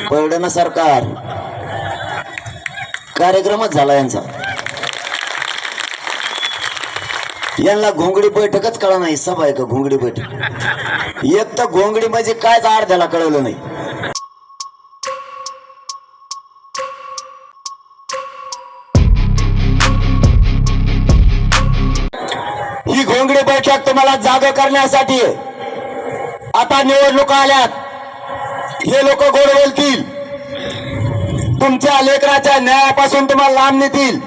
कळलं ना सरकार, कार्यक्रमच झाला यांचा. यांना घोंगडी बैठकच कळलं नाही. सभा आहे का घोंगडी बैठक? एक तर घोंगडी म्हणजे कायच अर्ध्याला कळवलं नाही. ही घोंगडी बैठक तुम्हाला जागा करण्यासाठी आहे. आता निवडणुका आल्यात, हे लोक गोड बोलतील, तुमच्या लेकराच्या न्यायापासून तुम्हाला लांब नेतील.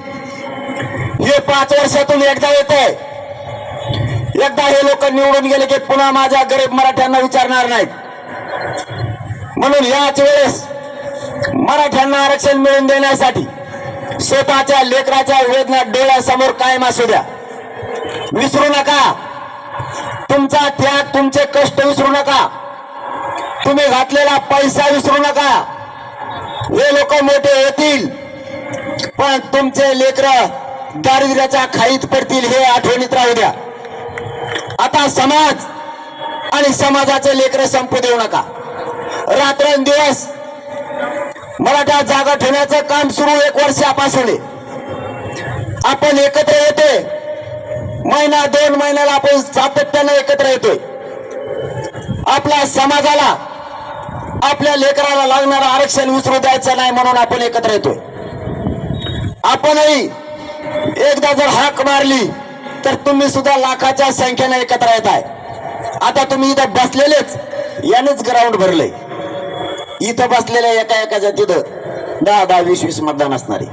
हे 5 वर्षातून एकदा येते. एकदा हे लोक निवडून गेले की पुन्हा माझ्या गरीब मराठ्यांना विचारणार नाहीत. म्हणून याच वेळेस मराठ्यांना आरक्षण मिळवून देण्यासाठी स्वतःच्या लेकराच्या वेदना डोळ्यासमोर कायम असू द्या. विसरू नका, तुमचा त्याग, तुमचे कष्ट विसरू नका, तुम्ही घातलेला पैसा विसरू नका. हे लोक मोठे होतील पण तुमचे लेकर दारिद्र्याच्या खाईत पडतील, हे आठवणीत राहू द्या. आता समाज आणि समाजाचे लेकर संपू देऊ नका. रात्रंदिवस मराठा जागा ठेवण्याचं काम सुरू 1 वर्षापासून आहे. आपण एकत्र येतोय, महिना 2 महिन्याला आपण सातत्याने एकत्र येतोय. आपल्या समाजाला, आपल्या लेकराला लागणारं आरक्षण विसरू द्यायचं नाही म्हणून आपण एकत्र येतोय. आपणही एकदा जर हाक मारली तर तुम्ही सुद्धा लाखाच्या संख्येने एकत्र येत आहे. आता तुम्ही इथं बसलेलेच, यानेच ग्राउंड भरलंय. इथं बसलेल्या एका तिथं 10-10, 20-20 मतदान असणारे.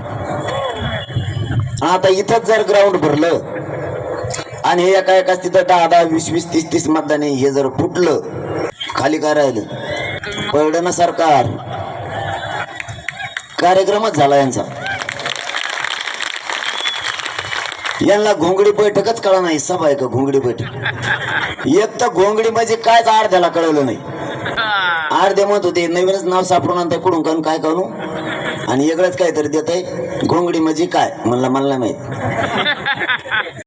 आता इथंच जर ग्राउंड भरलं आणि हे एका तिथं 10-10, 20-20, 30-30 मतदान, हे जर फुटलं, खाली काय राहिलं? कळलं ना सरकार, कार्यक्रमच झाला यांचा. यांना घोंगडी बैठकच कळलं नाही. सभा आहे का घोंगडी बैठक? एक तर घोंगडी म्हणजे कायच अर्ध्याला कळवलं नाही. अर्धे मत होते, नवीनच नाव सापडून आणताय कुठून काय करू, आणि वेगळंच काहीतरी देत आहे. घोंगडी म्हणजे काय म्हणलं, मला नाही माहित.